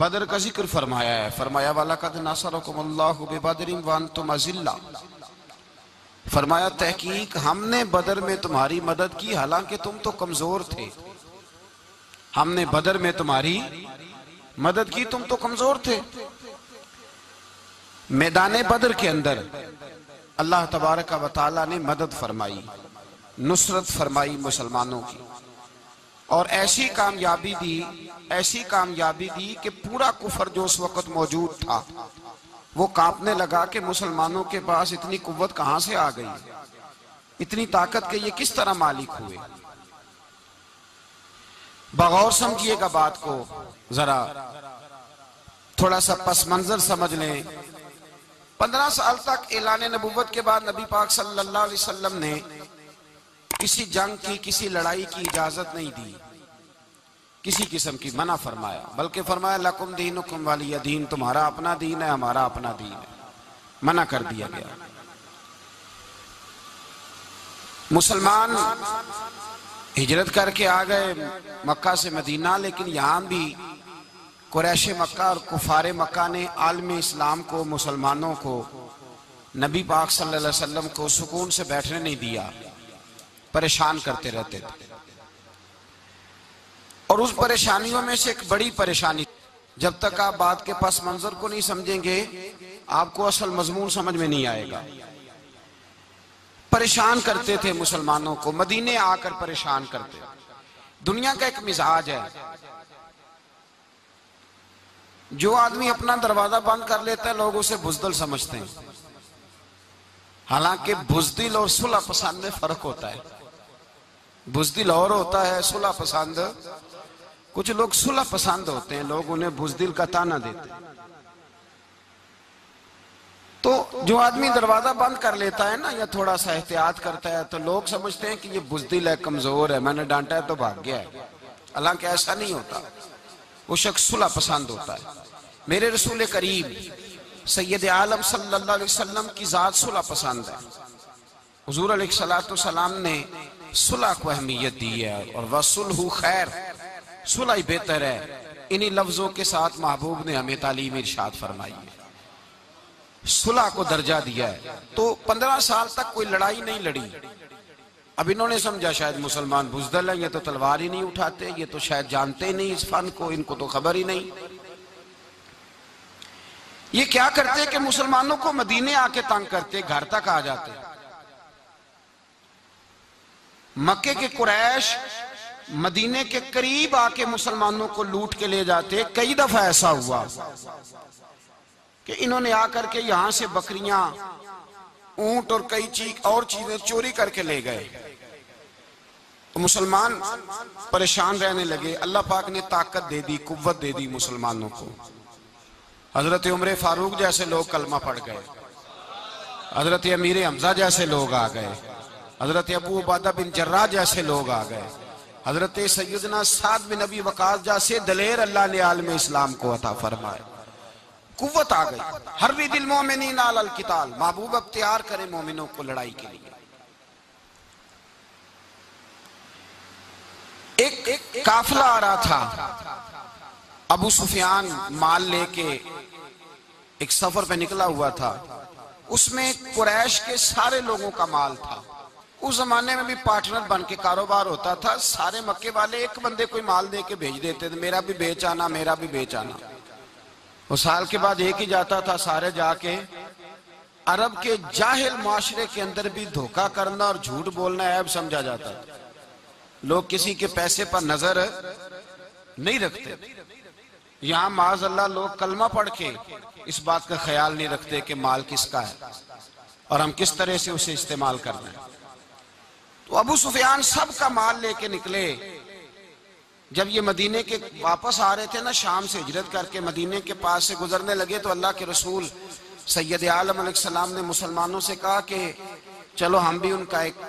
بدر کا ذکر فرمایا ہے، فرمایا وَلَقَدْ نَصَرَكُمُ اللَّهُ بِبَدْرٍ وَأَنْتُمْ أَذِلَّةٌ، فرمایا تحقیق ہم نے بدر میں تمہاری مدد کی حالانکہ تم تو کمزور تھے. ہم نے بدر میں تمہاری مدد کی، تم تو کمزور تھے. میدان بدر کے اندر اللہ تبارک و تعالیٰ نے مدد فرمائی، نصرت فرمائی مسلمانوں کی، اور ایسی کامیابی دی کہ پورا کفر جو اس وقت موجود تھا وہ کانپنے لگا کہ مسلمانوں کے پاس اتنی قوت کہاں سے آ گئی، اتنی طاقت کہ یہ کس طرح مالک ہوئے. بغور سمجھیے گا بات کو، ذرا تھوڑا سا پس منظر سمجھ لیں. 15 سال تک اعلان نبوت کے بعد نبی پاک صلی اللہ علیہ وسلم نے کسی جنگ کی، کسی لڑائی کی اجازت نہیں دی، کسی قسم کی منع فرمایا، بلکہ فرمایا لَكُمْ دِينُكُمْ وَلِيَ دِين، تمہارا اپنا دین ہے، ہمارا اپنا دین ہے. منع کر دیا گیا. مسلمان ہجرت کر کے آ گئے مکہ سے مدینہ، لیکن یہاں بھی قریش مکہ اور کفار مکہ نے عالم اسلام کو، مسلمانوں کو، نبی پاک صلی اللہ علیہ وسلم کو سکون سے بیٹھنے نہیں دیا، پریشان کرتے رہتے تھے. اور اس پریشانیوں میں سے ایک بڑی پریشانی، جب تک آپ بات کے پس منظر کو نہیں سمجھیں گے آپ کو اصل مضمون سمجھ میں نہیں آئے گا. پریشان کرتے تھے مسلمانوں کو، مدینے آ کر پریشان کرتے. دنیا کا ایک مزاج ہے، جو آدمی اپنا دروازہ بند کر لیتا ہے لوگ اسے بزدل سمجھتے ہیں، حالانکہ بزدل اور صلح پسند میں فرق ہوتا ہے. بزدل اور ہوتا ہے، صلح پسند. کچھ لوگ صلح پسند ہوتے ہیں، لوگ انہیں بزدل کا طعنہ دیتے ہیں. تو جو آدمی دروازہ بند کر لیتا ہے نا، یا تھوڑا سا احتیاط کرتا ہے، تو لوگ سمجھتے ہیں کہ یہ بزدل ہے، کمزور ہے، میں نے ڈانٹا ہے تو بھاگ گیا ہے. حالانکہ ایسا نہیں ہوتا، وہ شخص صلح پسند ہوتا ہے. میرے رسول کریم سید عالم صلی اللہ علیہ وسلم کی ذات صلح پسند ہے. حضور علیہ السلام نے صلح کو اہمیت دی ہے، اور وَصُلْحُ خیر، صلح ہی بہتر ہے. انہی لفظوں کے ساتھ محبوب نے ہمیں تعلیم ارشاد فرمائی ہے، صلح کو درجہ دیا ہے. تو 15 سال تک کوئی لڑائی نہیں لڑی. اب انہوں نے سمجھا شاید مسلمان بزدل ہیں، یہ تو تلوار ہی نہیں اٹھاتے، یہ تو شاید جانتے ہی نہیں اس فن کو، ان کو تو خبر ہی نہیں. یہ کیا کرتے کہ مسلمانوں کو مدینے آ کے تنگ کرتے، گھر تک آ جاتے. مکے کے قریش مدینے کے قریب آ کے مسلمانوں کو لوٹ کے لے جاتے. کئی دفعہ ایسا ہوا کہ انہوں نے آ کر کے یہاں سے بکریاں، اونٹ اور کئی اور چیزیں چوری کر کے لے گئے. مسلمان پریشان رہنے لگے. اللہ پاک نے طاقت دے دی، قوت دے دی مسلمانوں کو. حضرت عمر فاروق جیسے لوگ کلمہ پڑھ گئے، حضرت امیر حمزہ جیسے لوگ آ گئے، حضرت ابو عبیدہ بن جراح جیسے لوگ آ گئے، حضرت سیدنا سعد بن ابی وقاص جیسے دلیر اللہ نے عالم اسلام کو عطا فرمائے. قوت آ گئی. حرِّض المؤمنین علی القتال، محبوب اب تیار کرے مومنوں کو لڑائی کے لیے. ایک قافلہ آ رہا تھا، ابو سفیان مال لے کے ایک سفر پہ نکلا ہوا تھا. اس میں قریش کے سارے لوگوں کا مال تھا. اس زمانے میں بھی پارٹنر بن کے کاروبار ہوتا تھا. سارے مکے والے ایک بندے کوئی مال دے کے بھیج دیتے تھے، میرا بھی بیچ آنا، میرا بھی بیچ آنا. وہ سال کے بعد ایک ہی جاتا تھا. سارے جا کے عرب کے جاہل معاشرے کے اندر بھی دھوکہ کرنا اور جھوٹ بولنا عیب سمجھا جاتا تھا. لوگ کسی کے پیسے پر نظر نہیں رکھتے. یہاں معاذ اللہ لوگ کلمہ پڑھ کے اس بات کا خیال نہیں رکھتے کہ مال کس کا ہے اور ہم کس طرح سے اسے استعمال کرنا ہے. تو ابو سفیان سب کا مال لے کے نکلے. جب یہ مدینے کے واپس آ رہے تھے نا، شام سے ہجرت کر کے مدینے کے پاس سے گزرنے لگے، تو اللہ کے رسول سید عالم علیہ السلام نے مسلمانوں سے کہا کہ چلو ہم بھی ان کا ایک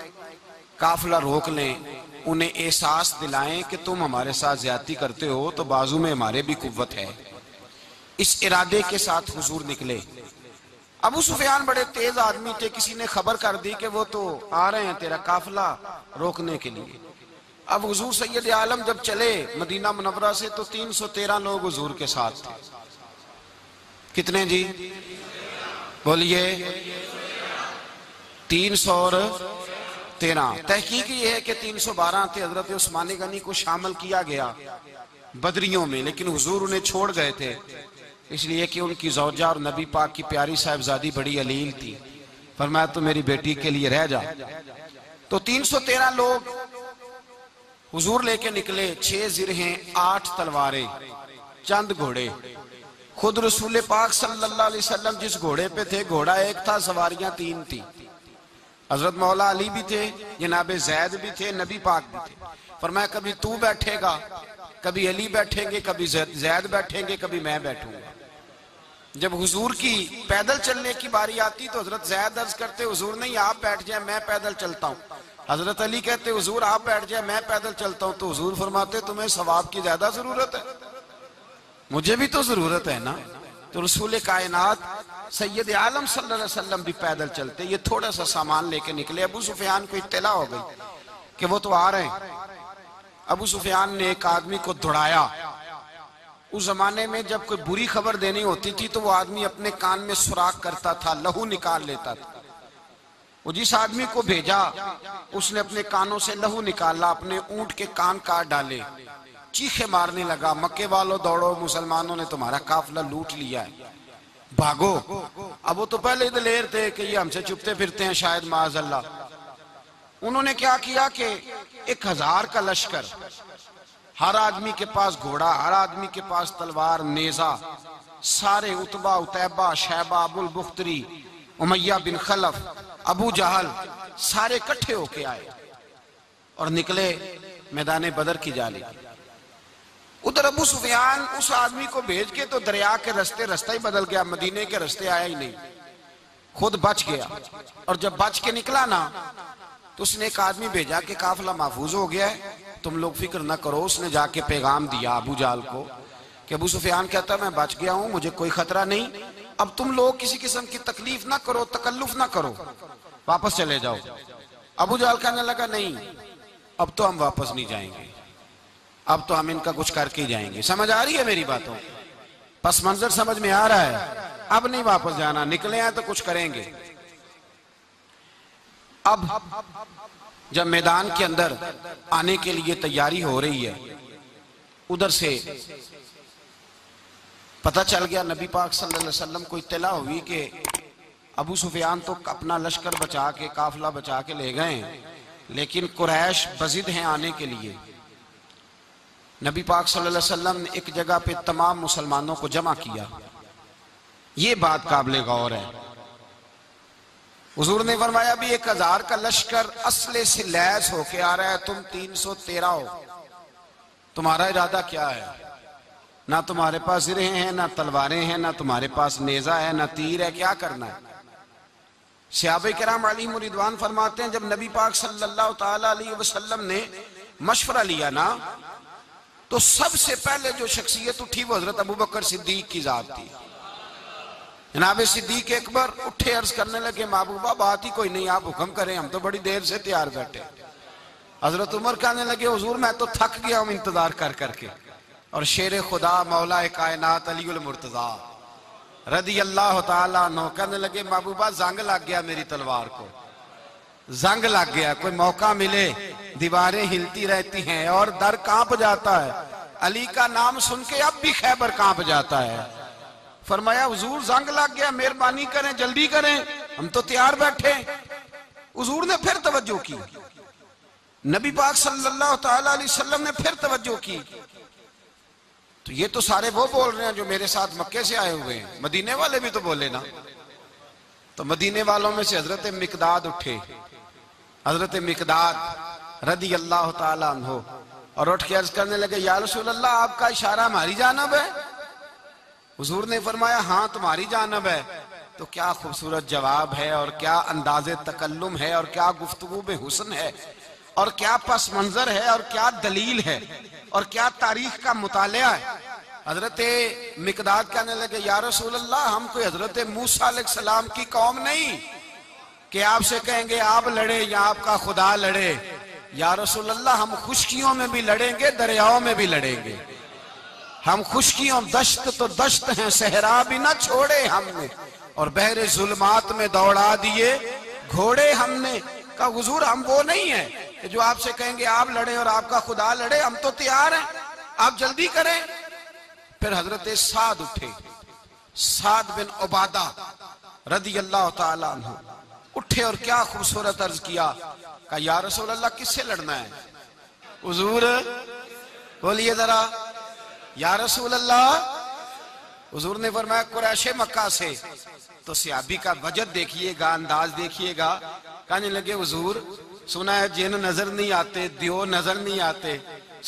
قافلہ روک لیں، انہیں احساس دلائیں کہ تم ہمارے ساتھ زیادتی کرتے ہو تو بازو میں ہمارے بھی قوت ہے. اس ارادے کے ساتھ حضور نکلے. ابو سفیان بڑے تیز آدمی تھے، کسی نے خبر کر دی کہ وہ تو آ رہے ہیں تیرا قافلہ روکنے کے لیے. اب حضور سید عالم جب چلے مدینہ منورہ سے تو 313 لوگ حضور کے ساتھ تھے. کتنے جی؟ بولیے. 313. تحقیق یہ ہے کہ 312 تھے. حضرت عثمان غنی کو شامل کیا گیا بدریوں میں، لیکن حضور انہیں چھوڑ گئے تھے، اس لیے کہ ان کی زوجہ اور نبی پاک کی پیاری صاحبزادی بڑی علیل تھی. فرمایا تو میری بیٹی کے لیے رہ جا. تو 313 لوگ حضور لے کے نکلے. 6 زرہیں، 8 تلواریں، چند گھوڑے. خود رسول پاک صلی اللہ علیہ وسلم جس گھوڑے پہ تھے، گھوڑا ایک تھا، سواریاں 3 تھی. حضرت مولا علی بھی تھے، جناب زید بھی تھے، نبی پاک بھی تھے. فرمایا کبھی تو بیٹھے گا، کبھی علی بیٹھیں گے، کبھی زید بیٹھیں گے، کبھی میں بیٹھوں گا. جب حضور کی پیدل چلنے کی باری آتی تو حضرت زید عرض کرتے حضور نہیں آپ بیٹھ جائیں میں پیدل چلتا ہوں. حضرت علی کہتے حضور آپ بیٹھ جائیں میں پیدل چلتا ہوں. تو حضور فرماتے تمہیں ثواب کی زیادہ ضرورت ہے، مجھے بھی تو ضرورت ہے نا. تو رسول کائنات سید عالم صلی اللہ علیہ وسلم بھی پیدل چلتے. یہ تھوڑا سا سامان لے کے نکلے. ابو سفیان کو اطلاع ہو گئی کہ وہ تو آ رہے ہیں. ابو سفیان نے ایک آدمی کو دوڑایا. اس زمانے میں جب کوئی بری خبر دینی ہوتی تھی تو وہ آدمی اپنے کان میں سوراخ کرتا تھا، لہو نکال لیتا تھا. وہ جس آدمی کو بھیجا اس نے اپنے کانوں سے لہو نکالا، اپنے اونٹ کے کان کاٹ ڈالے، چیخے مارنے لگا مکے والوں دوڑو، مسلمانوں نے تمہارا قافلہ لوٹ لیا ہے، بھاگو. اب وہ تو پہلے دلیر تھے کہ یہ ہم سے چھپتے پھرتے ہیں شاید معاذ اللہ. انہوں نے کیا کیا کہ 1000 کا لشکر، ہر آدمی کے پاس گھوڑا، ہر آدمی کے پاس تلوار، نیزہ، سارے عتبہ، عتیبہ، شیبہ، ابو البختری، امیہ بن خلف، ابو جہل، سارے کٹھے ہو کے آئے اور نکلے میدان بدر کی جانب. ادھر ابو سفیان اس آدمی کو بھیج کے تو دریا کے رستہ ہی بدل گیا، مدینے کے رستے آیا ہی نہیں، خود بچ گیا. اور جب بچ کے نکلا نا تو اس نے ایک آدمی بھیجا کہ قافلہ محفوظ ہو گیا ہے، تم لوگ فکر نہ کرو. اس نے جا کے پیغام دیا ابو جہل کو کہ ابو سفیان کہتا ہے میں بچ گیا ہوں، مجھے کوئی خطرہ نہیں، اب تم لوگ کسی قسم کی تکلیف نہ کرو، تکلف نہ کرو، واپس چلے جاؤ. ابو جہل کہنے لگا نہیں اب تو ہم واپس نہیں جائیں گے، اب تو ہم ان کا کچھ کر کے جائیں گے. سمجھ آ رہی ہے میری باتوں؟ پس منظر سمجھ میں آ رہا ہے؟ اب نہیں واپس جانا، نکلے ہیں تو کچھ کریں گے. اب جب میدان کے اندر آنے کے لیے تیاری ہو رہی ہے، ادھر سے پتہ چل گیا نبی پاک صلی اللہ علیہ وسلم کو اطلاع ہوئی کہ ابو سفیان تو اپنا لشکر بچا کے، قافلہ بچا کے لے گئے ہیں، لیکن قریش بضد ہیں آنے کے لیے. نبی پاک صلی اللہ علیہ وسلم نے ایک جگہ پہ تمام مسلمانوں کو جمع کیا. یہ بات قابل غور ہے. حضور نے فرمایا بھی 1000 کا لشکر اسلحے سے لیس ہو کے آ رہا ہے، تم 313 ہو، تمہارا ارادہ کیا ہے؟ نہ تمہارے پاس زرہیں ہیں، نہ تلواریں ہیں، نہ تمہارے پاس نیزہ ہے، نہ تیر ہے، کیا کرنا ہے؟ صحابہ کرام علیہم رضوان فرماتے ہیں جب نبی پاک صلی اللہ تعالی علیہ وسلم نے مشورہ لیا نا تو سب سے پہلے جو شخصیت اٹھی وہ حضرت ابوبکر صدیق کی ذات تھی. جناب صدیق اکبر اٹھے، عرض کرنے لگے محبوبہ بات ہی کوئی نہیں، آپ حکم کریں، ہم تو بڑی دیر سے تیار بیٹھے. حضرت عمر کہنے لگے حضور میں تو تھک گیا ہوں انتظار کر کر کے. اور شیر خدا مولا کائنات علی المرتضیٰ رضی اللہ تعالیٰ عنہ کہنے لگے محبوبہ زنگ لگ گیا میری تلوار کو، زنگ لگ گیا، کوئی موقع ملے دیواریں ہلتی رہتی ہیں اور در کانپ جاتا ہے. علی کا نام سن کے اب بھی خیبر کانپ جاتا ہے. فرمایا حضور زنگ لگ گیا، مہربانی کریں جلدی کریں، ہم تو تیار بیٹھے. حضور نے پھر توجہ کی، نبی پاک صلی اللہ تعالی علیہ وسلم نے پھر توجہ کی. تو یہ تو سارے وہ بول رہے ہیں جو میرے ساتھ مکے سے آئے ہوئے ہیں، مدینے والے بھی تو بولے نا. تو مدینے والوں میں سے حضرت مقداد اٹھے، حضرت مقداد رضی اللہ تعالیٰ عنہ، اور اٹھ کے عرض کرنے لگے یا رسول اللہ آپ کا اشارہ ہماری جانب ہے؟ حضور نے فرمایا ہاں تمہاری جانب ہے. تو کیا خوبصورت جواب ہے، اور کیا انداز تکلم ہے، اور کیا گفتگو میں حسن ہے، اور کیا پس منظر ہے، اور کیا دلیل ہے، اور کیا تاریخ کا مطالعہ ہے. حضرت مقداد کہنے لگے یا رسول اللہ ہم کوئی حضرت موسیٰ علیہ السلام کی قوم نہیں کہ آپ سے کہیں گے آپ لڑے یا آپ کا خدا لڑے. یا رسول اللہ ہم خشکیوں میں بھی لڑیں گے، دریاؤں میں بھی لڑیں گے، ہم خشکیوں دشت تو دشت ہیں، صحرا بھی نہ چھوڑے ہم نے، اور بحر ظلمات میں دوڑا دیے گھوڑے ہم نے۔ کہا حضور ہم وہ نہیں ہیں کہ جو آپ سے کہیں گے آپ لڑیں اور آپ کا خدا لڑے، ہم تو تیار ہیں، آپ جلدی کریں۔ پھر حضرت سعد اٹھے، سعد بن عبادہ رضی اللہ تعالیٰ عنہ اٹھے اور کیا خوبصورت عرض کیا، کہا یا رسول اللہ کس سے لڑنا ہے؟ حضور بولیے ذرا یا رسول اللہ۔ حضور نے فرمایا قریش مکہ سے۔ تو صحابی کا وجد دیکھیے گا، انداز دیکھیے گا، کہنے لگے حضور سنا ہے جن نظر نہیں آتے، دیو نظر نہیں آتے،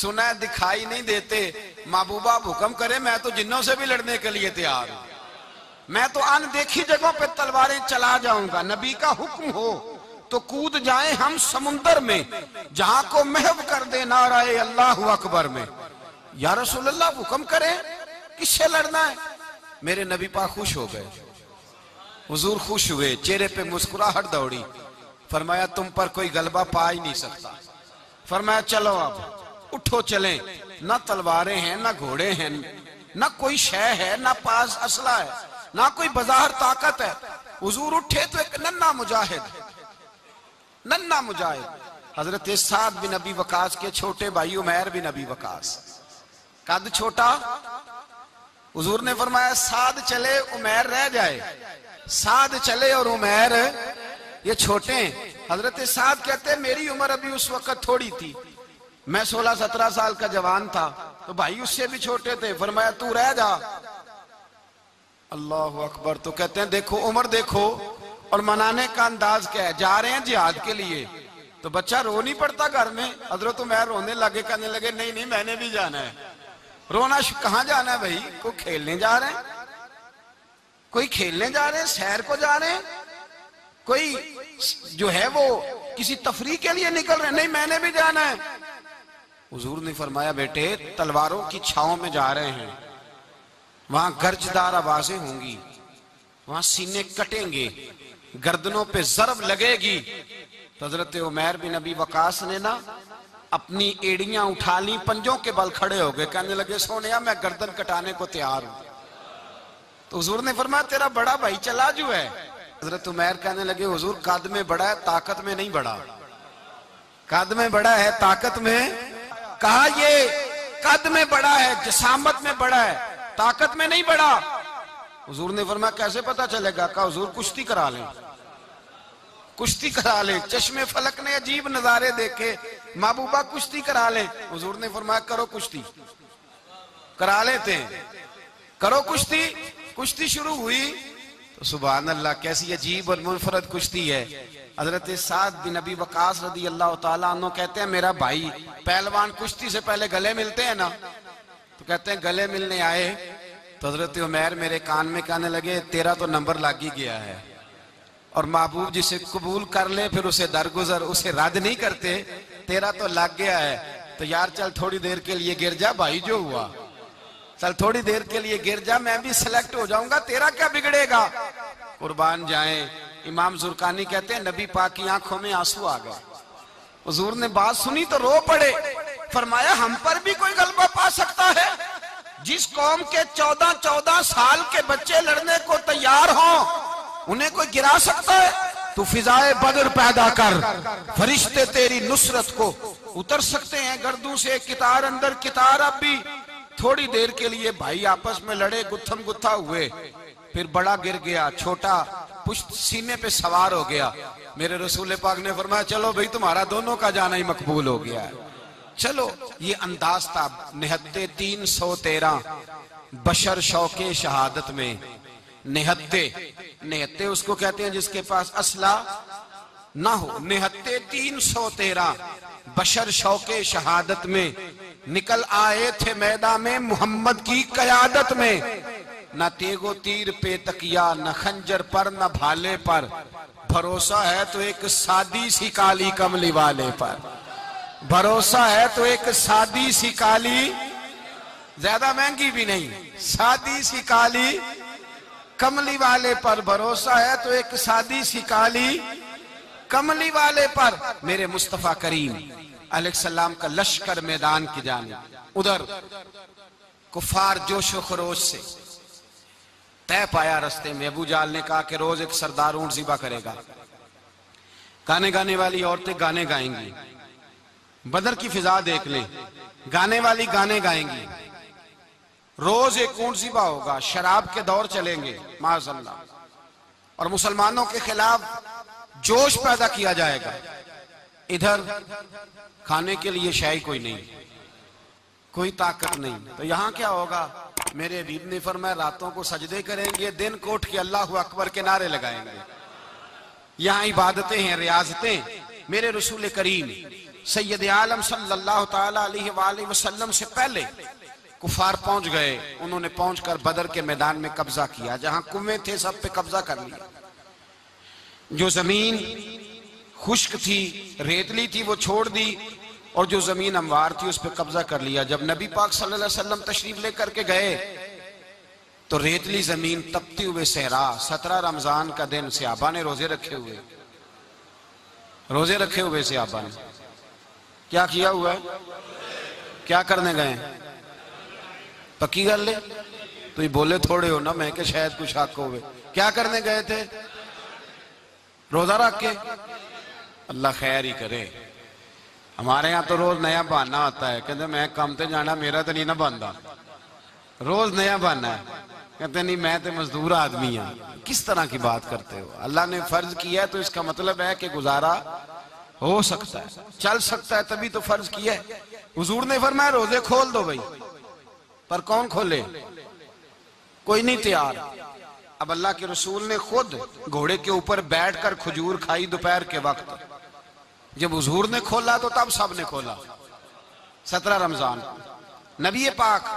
سنا ہے دکھائی نہیں دیتے، محبوبہ حکم کرے میں تو جنوں سے بھی لڑنے کے لیے تیار ہوں، میں تو ان دیکھی جگہوں پہ تلواریں چلا جاؤں گا، نبی کا حکم ہو تو کود جائیں ہم سمندر میں، جہاں کو محو کر دے نعرہ اللہ اکبر میں۔ یا رسول اللہ حکم کریں کس سے لڑنا ہے؟ میرے نبی پاک خوش ہو گئے، حضور خوش ہوئے، چہرے پہ مسکراہٹ دوڑی، فرمایا تم پر کوئی غلبہ پا ہی نہیں سکتا، فرمایا چلو اب اٹھو چلیں، نہ تلواریں ہیں نہ گھوڑے ہیں نہ کوئی شے ہے نہ پاس اسلحہ ہے نہ کوئی بظاہر طاقت ہے۔ حضور اٹھے تو ایک ننھا مجاہد حضرت سعد بن ابی وقاص کے چھوٹے بھائی عمیر بن ابی وقاص، قد چھوٹا، حضور نے فرمایا سعد چلے عمیر رہ جائے، سعد چلے اور عمیر یہ چھوٹے ہیں۔ حضرت سعد کہتے ہیں میری عمر ابھی اس وقت تھوڑی تھی، میں 16-17 سال کا جوان تھا، تو بھائی اس سے بھی چھوٹے تھے، فرمایا تو رہ جا۔ اللہ اکبر۔ تو کہتے ہیں دیکھو عمر دیکھو، اور منانے کا انداز کیا ہے، جا رہے ہیں جہاد کے لیے، تو بچہ رو نہیں پڑتا گھر میں، حضرت عمیر رونے لگے، کہنے لگے نہیں میں نے بھی جانا ہے۔ رونا کہاں جانا ہے بھائی؟ کوئی کھیلنے جا رہے ہیں، کوئی کھیلنے جا رہے ہیں، سیر کو جا رہے ہیں، کوئی جو ہے وہ کسی تفریح کے لیے نکل رہے ہیں، نہیں میں نے بھی جانا ہے۔ حضور نے فرمایا بیٹے تلواروں کی چھاؤں میں جا رہے ہیں، وہاں گرجدار آوازیں ہوں گی، وہاں سینے کٹیں گے، گردنوں پہ ضرب لگے گی۔ تو حضرت عمیر بن ابی وقاص نے نا اپنی ایڑیاں اٹھا لی، پنجوں کے بل کھڑے ہو گئے، کہنے لگے سونیا میں گردن کٹانے کو تیار ہوں۔ تو حضور نے فرمایا تیرا بڑا بھائی چلا جو ہے۔ حضرت عمیر کہنے لگے حضور قد میں بڑا ہے طاقت میں نہیں بڑا، قد میں بڑا ہے طاقت میں، کہا یہ قد میں بڑا ہے جسامت میں بڑا ہے طاقت میں نہیں بڑا۔ حضور نے فرمایا کیسے پتا چلے گا؟ کہا حضور کشتی کرا لیں، کشتی کرا لیں، چشم فلک نے عجیب نظارے دیکھے، محبوبہ کشتی کرا لیں۔ حضور نے فرمایا کرو کشتی، کرا لیتے ہیں، کرو کشتی۔ کشتی شروع ہوئی تو سبحان اللہ کیسی عجیب اور منفرد کشتی ہے۔ حضرت سعد بن ابی وقاص رضی اللہ تعالیٰ عنہ کہتے ہیں میرا بھائی پہلوان کشتی سے پہلے گلے ملتے ہیں نا، تو کہتے ہیں گلے ملنے آئے تو حضرت عمیر میرے کان میں کہنے لگے تیرا تو نمبر لگ ہی گیا ہے، اور محبوب جسے قبول کر لے پھر اسے درگزر اسے رد نہیں کرتے، تیرا تو لگ گیا ہے، تو یار چل تھوڑی دیر کے لیے گر جا بھائی جو ہوا، چل تھوڑی دیر کے لیے گر جا میں بھی سلیکٹ ہو جاؤں گا، تیرا کیا بگڑے گا؟ قربان جائیں۔ امام زرقانی کہتے ہیں نبی پاک کی آنکھوں میں آنسو آ گئے، حضور نے بات سنی تو رو پڑے، فرمایا ہم پر بھی کوئی غلبہ پا سکتا ہے؟ جس قوم کے 14 سال کے بچے لڑنے کو تیار ہوں انہیں کوئی گرا سکتا ہے؟ تو فضائے بدر پیدا کر، فرشتے تیری نصرت کو اتر سکتے ہیں گردوں سے، کتار اندر کتار اب بھی۔ تھوڑی دیر کے لیے بھائی آپس میں لڑے، گتھم گتھا ہوئے، پھر بڑا گر گیا، چھوٹا پشت سینے پہ سوار ہو گیا۔ میرے رسول پاک نے فرمایا چلو بھئی تمہارا دونوں کا جانا ہی مقبول ہو گیا ہے، چلو۔ یہ انداز تھا نہتے 313 بشر شوق شہادت میں، نہتے اس کو کہتے ہیں جس کے پاس اسلحہ نہ ہو، نہتے 313 بشر شوق شہادت میں نکل آئے تھے میدان میں محمد کی قیادت میں، نہ تیگ و تیر پہ تکیا نہ خنجر پر نہ بھالے پر، بھروسہ ہے تو ایک سادی سی کالی کملی والے پر، بھروسہ ہے تو ایک سادی سی کالی، زیادہ مہنگی بھی نہیں، سادی سی کالی کملی والے پر، بھروسہ ہے تو ایک سادی سی کالی کملی والے پر میرے مصطفیٰ کریم علیہ السلام کا لشکر میدان کی جانب، ادھر کفار جوش و خروش سے طے پایا رستے میں۔ ابو جہل نے کہا کہ روز ایک سردار اونٹ ذبح کرے گا، گانے گانے والی عورتیں گانے گائیں گی، بدر کی فضا دیکھ لیں، گانے والی گانے گائیں گی، روز ایک اونٹ ذبح ہوگا، شراب کے دور چلیں گے معاذ اللہ، اور مسلمانوں کے خلاف جوش پیدا کیا جائے گا۔ ادھر کھانے کے لیے شے کوئی نہیں، کوئی طاقت نہیں، تو یہاں کیا ہوگا؟ میرے حبیب نے فرمایا راتوں کو سجدے کریں گے، دن کو اٹھ کے اللہ اکبر کے نعرے لگائیں گے۔ یہاں عبادتیں ہیں، ریاضتیں۔ میرے رسول کریم سید عالم صلی اللہ تعالی علیہ وآلہ وسلم سے پہلے کفار پہنچ گئے، انہوں نے پہنچ کر بدر کے میدان میں قبضہ کیا، جہاں کنویں تھے سب پہ قبضہ کر لیا، جو زمین خشک تھی ریتلی تھی وہ چھوڑ دی، اور جو زمین ہموار تھی اس پہ قبضہ کر لیا۔ جب نبی پاک صلی اللہ علیہ وسلم تشریف لے کر کے گئے تو ریتلی زمین تپتی ہوئے صحرا، 17 رمضان کا دن، صحابہ نے روزے رکھے ہوئے صحابہ نے کیا کیا ہوا ہے؟ کیا کرنے گئے ہیں؟ پکی گل لے تو یہ بولے تھوڑے ہو نا، میں کہ شاید کچھ حق ہوئے۔ کیا کرنے گئے تھے؟ روزہ رکھ کے۔ اللہ خیر ہی کرے۔ ہمارے ہاں تو روز نیا بہانہ آتا ہے، کہتے میں کام تے جانا، میرا تو نہیں نہ بنتا، روز نیا بہانہ ہے، کہتے نہیں میں تو مزدور آدمی ہوں۔ کس طرح کی بات کرتے ہو؟ اللہ نے فرض کیا ہے تو اس کا مطلب ہے کہ گزارا ہو سکتا ہے، چل سکتا ہے، تبھی تو فرض کیا ہے۔ حضور نے فرمایا روزے کھول دو بھائی، پر کون کھولے؟ کوئی نہیں تیار۔ اب اللہ کے رسول نے خود گھوڑے کے اوپر بیٹھ کر کھجور کھائی دوپہر کے وقت، جب حضور نے کھولا تو تب سب نے کھولا۔ 17 رمضان نبی پاک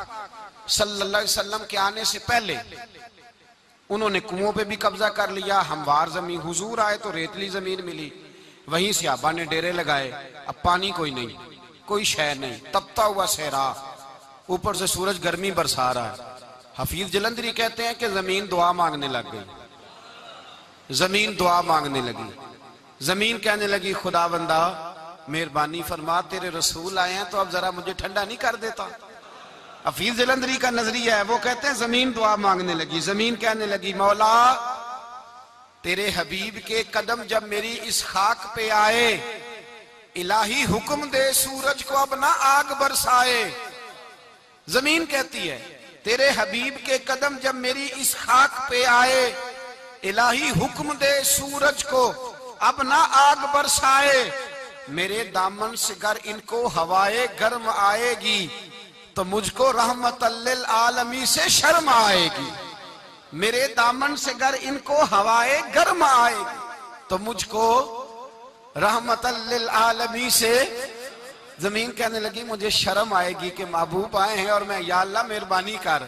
صلی اللہ علیہ وسلم کے آنے سے پہلے انہوں نے کنووں پہ بھی قبضہ کر لیا، ہموار زمین، حضور آئے تو ریتلی زمین ملی، وہیں صحابہ نے ڈیرے لگائے۔ اب پانی کوئی نہیں، کوئی شے نہیں، تپتا ہوا صحرا، اوپر سے سورج گرمی برسا رہا ہے۔ حفیظ جلندری کہتے ہیں کہ زمین دعا مانگنے لگ گئی، زمین دعا مانگنے لگی، زمین کہنے لگی خدا بندہ مہربانی فرما، تیرے رسول آئے ہیں تو اب ذرا مجھے ٹھنڈا نہیں کر دیتا۔ حفیظ جلندری کا نظریہ ہے، وہ کہتے ہیں زمین دعا مانگنے لگی، زمین کہنے لگی مولا تیرے حبیب کے قدم جب میری اس خاک پہ آئے، الہی حکم دے سورج کو اب نہ آگ برسائے۔ زمین کہتی ہے تیرے حبیب کے قدم جب میری اس خاک پہ آئے، الہی حکم دے سورج کو اب نہ آگ برسائے، میرے دامن سے گر ان کو ہوائے گرم آئے گی تو مجھ کو رحمت للعالمین سے شرم آئے گی، میرے دامن سے گر ان کو ہوائے گرم آئے گی تو مجھ کو رحمت للعالمین سے۔ زمین کہنے لگی مجھے شرم آئے گی کہ محبوب آئے ہیں اور میں یا اللہ مہربانی کر۔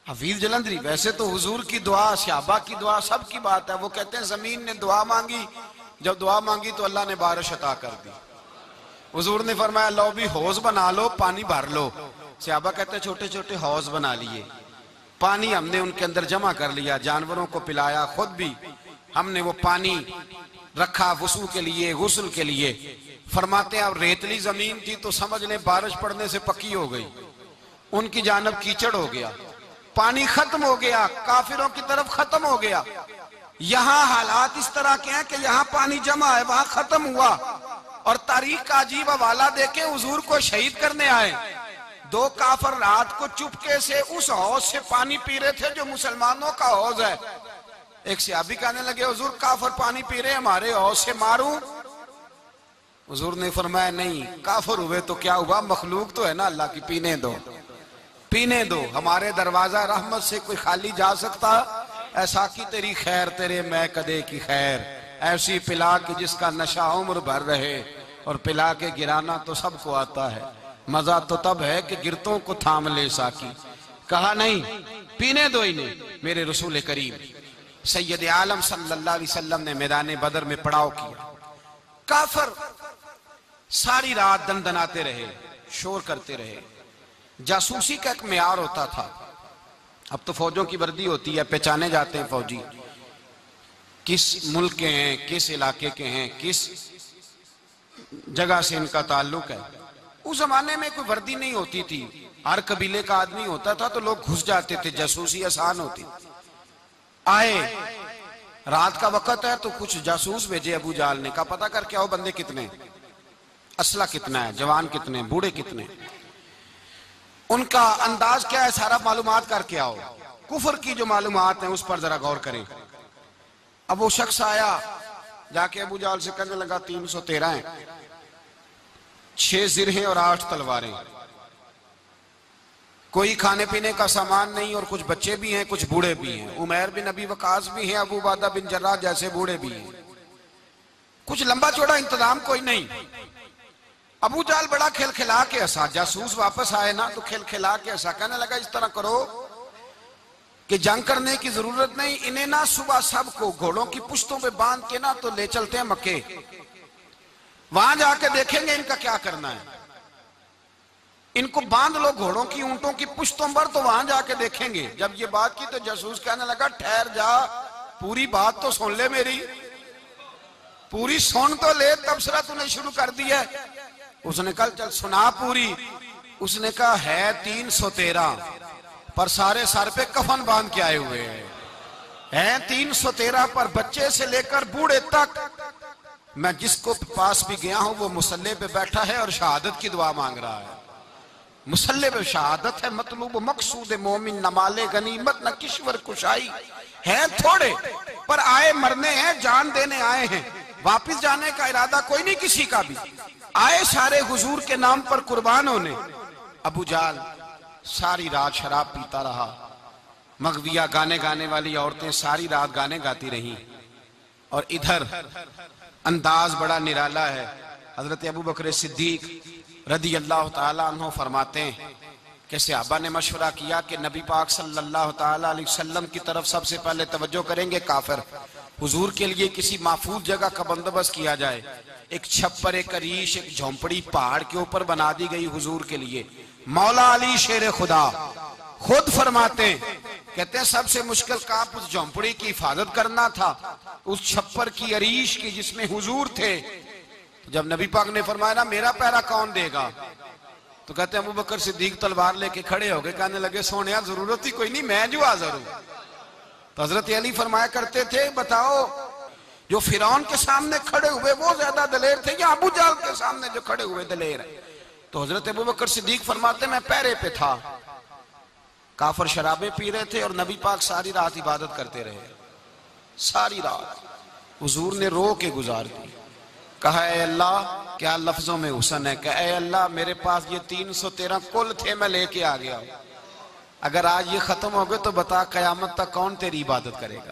حفیظ جلندری ویسے تو حضور کی دعا، صحابہ کی دعا، سب کی بات ہے، وہ کہتے ہیں زمین نے دعا مانگی، جب دعا مانگی تو اللہ نے بارش عطا کر دی۔ حضور نے فرمایا لو بھی حوض بنا لو، پانی بھر لو۔ صحابہ کہتے ہیں چھوٹے چھوٹے حوض بنا لیے، پانی ہم نے ان کے اندر جمع کر لیا، جانوروں کو پلایا، خود بھی ہم نے وہ پانی رکھا وضو کے لیے، غسل کے لیے۔ فرماتے ہیں اب ریتلی زمین تھی تو سمجھ لیں بارش پڑنے سے پکی ہو گئی، ان کی جانب کیچڑ ہو گیا، پانی ختم ہو گیا، کافروں کی طرف ختم ہو گیا۔ یہاں حالات اس طرح کے ہیں کہ یہاں پانی جمع ہے، وہاں ختم ہوا، اور تاریخ کا عجیب حوالہ دیکھیں، حضور کو شہید کرنے آئے 2 کافر رات کو چپکے سے اس حوض سے پانی پی رہے تھے جو مسلمانوں کا حوض ہے۔ ایک صحابی کہنے لگے حضور کافر پانی پی رہے ہمارے حوض سے، ماروں؟ حضور نے فرمایا نہیں، کافر ہوئے تو کیا ہوا، مخلوق تو ہے نا اللہ کی، پینے دو، پینے دو، ہمارے دروازہ رحمت سے کوئی خالی جا سکتا؟ ایسا کی تیری خیر تیرے میں کدے کی خیر، ایسی پلا کہ جس کا نشہ عمر بھر رہے، اور پلا کے گرانا تو سب کو آتا ہے، مزہ تو تب ہے کہ گرتوں کو تھام لے ساکی۔ کہا نہیں، پینے دو انہیں۔ میرے رسول کریم سید عالم صلی اللہ علیہ وسلم نے میدان بدر میں پڑاؤ کیا، کافر ساری رات دندناتے رہے، شور کرتے رہے۔ جاسوسی کا ایک معیار ہوتا تھا، اب تو فوجوں کی وردی ہوتی ہے، پہچانے جاتے ہیں فوجی، کس ملک کے ہیں، کس علاقے کے ہیں، کس جگہ سے ان کا تعلق ہے۔ اس زمانے میں کوئی وردی نہیں ہوتی تھی، ہر قبیلے کا آدمی ہوتا تھا تو لوگ گھس جاتے تھے، جاسوسی آسان ہوتی۔ آئے رات کا وقت ہے تو کچھ جاسوس بھیجے ابو جہل نے، کہا پتہ کر کے آؤ بندے کتنے، اسلحہ کتنا ہے، جوان کتنے، بوڑھے کتنے، ان کا انداز کیا ہے، سارا معلومات کر کے آؤ، کفر کی جو معلومات ہیں اس پر ذرا غور کریں۔ اب وہ شخص آیا، جا کے ابو جہل سے کہنے لگا 313 ہیں، 6 زرہیں اور 8 تلواریں، کوئی کھانے پینے کا سامان نہیں، اور کچھ بچے بھی ہیں، کچھ بوڑھے بھی ہیں، عمیر بن ابی وقاص بھی ہیں، ابو عبیدہ بن جراح جیسے بوڑھے بھی ہیں، کچھ لمبا چوڑا انتظام کوئی نہیں۔ ابو جہل بڑا کھل کھلا کے ہنسا، جاسوس واپس آئے نا تو کھل کھلا کے ہنسا، کہنے لگا اس طرح کرو کہ جنگ کرنے کی ضرورت نہیں، انہیں نا صبح سب کو گھوڑوں کی پشتوں پہ باندھ کے نا تو لے چلتے ہیں مکے، وہاں جا کے دیکھیں گے ان کا کیا کرنا ہے، ان کو باندھ لو گھوڑوں کی اونٹوں کی پشتوں پر تو وہاں جا کے دیکھیں گے۔ جب یہ بات کی تو جاسوس کہنے لگا ٹھہر جا، پوری بات تو سن لے، میری پوری سن تو لے، تبصرہ تو نے شروع کر دی ہے۔ اس نے کہا چل سنا پوری۔ اس نے کہا ہے 313 پر سارے سر پہ کفن باندھ کے آئے ہوئے ہیں 313 پر بچے سے لے کر بوڑھے تک، میں جس کو پاس بھی گیا ہوں وہ مصلی پہ بیٹھا ہے اور شہادت کی دعا مانگ رہا ہے۔ مصلی پہ شہادت ہے، مطلوب مقصود مومن نہ مال غنیمت نہ کشور کشائی، ہیں تھوڑے پر آئے مرنے ہیں، جان دینے آئے ہیں، واپس جانے کا ارادہ کوئی نہیں کسی کا بھی، آئے سارے حضور کے نام پر قربان ہونے۔ ابو جہل ساری رات شراب پیتا رہا، مغویہ گانے گانے والی عورتیں ساری رات گانے گاتی رہیں، اور ادھر انداز بڑا نرالا ہے۔ حضرت ابوبکر صدیق رضی اللہ تعالیٰ عنہ فرماتے ہیں کہ صحابہ نے مشورہ کیا کہ نبی پاک صلی اللہ تعالیٰ علیہ وسلم کی طرف سب سے پہلے توجہ کریں گے کافر، حضور کے لیے کسی محفوظ جگہ کا بندوبست کیا جائے، ایک چھپر، ایک عریش، ایک جھونپڑی پہاڑ کے اوپر بنا دی گئی حضور کے لیے۔ مولا علی شیر خدا خود فرماتے ہیں، کہتے ہیں سب سے مشکل کام اس جھونپڑی کی حفاظت کرنا تھا، اس چھپر کی عریش کی جس میں حضور تھے۔ جب نبی پاک نے فرمایا نا میرا پہرا کون دے گا، تو کہتے ہیں ابوبکر صدیق تلوار لے کے کھڑے ہو گئے، کہنے لگے سونیا ضرورت ہی کوئی نہیں، میں جو حاضر ہوں۔ تو حضرت علی فرمایا کرتے تھے بتاؤ جو فرعون کے سامنے کھڑے ہوئے وہ زیادہ دلیر تھے یا ابو جہل کے سامنے جو کھڑے ہوئے دلیر ہیں؟ تو حضرت ابوبکر صدیق فرماتے میں پہرے پہ تھا، کافر شرابیں پی رہے تھے اور نبی پاک ساری رات عبادت کرتے رہے، ساری رات حضور نے رو کے گزار دی۔ کہا اے اللہ، کیا لفظوں میں حسن ہے کہ اے اللہ میرے پاس یہ 313 کل تھے، میں لے کے آ گیا ہوں، اگر آج یہ ختم ہو گئے تو بتا قیامت تک کون تیری عبادت کرے گا؟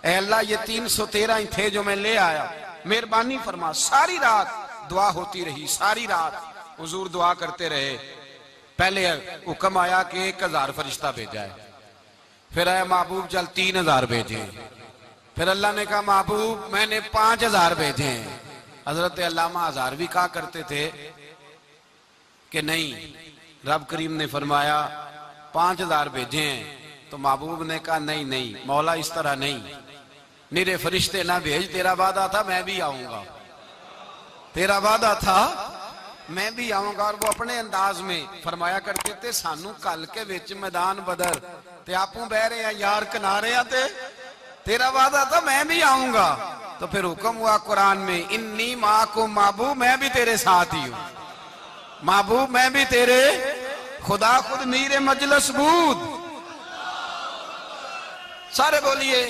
اے اللہ یہ 313 ہی تھے جو میں لے آیا، مہربانی فرما۔ ساری رات دعا ہوتی رہی، ساری رات حضور دعا کرتے رہے۔ پہلے حکم آیا کہ 1000 فرشتہ بھیجا ہے، پھر اے محبوب چل 3000 بھیجے، پھر اللہ نے کہا محبوب میں نے 5000 بھیجے ہیں۔ حضرت علامہ ہزاروی کہا کرتے تھے کہ نہیں، رب کریم نے فرمایا 5000 بھیجے ہیں، تو محبوب نے کہا نہیں مولا اس طرح نہیں، میرے فرشتے نہ بھیج، تیرا وعدہ تھا میں بھی آؤں گا، تیرا وعدہ تھا میں بھی آؤں گا۔ اور وہ اپنے انداز میں فرمایا کرتے تھے سانو کل کے وچ میدان بدر تے آپوں بہ رہے ہیں یار کنارے تے تیرا وعدہ تھا میں بھی آؤں گا۔ تو پھر حکم ہوا قرآن میں انی معکم، محبوب میں بھی تیرے ساتھ ہی ہوں، محبوب میں بھی تیرے، خدا خود میر مجلس بود، سارے بولیے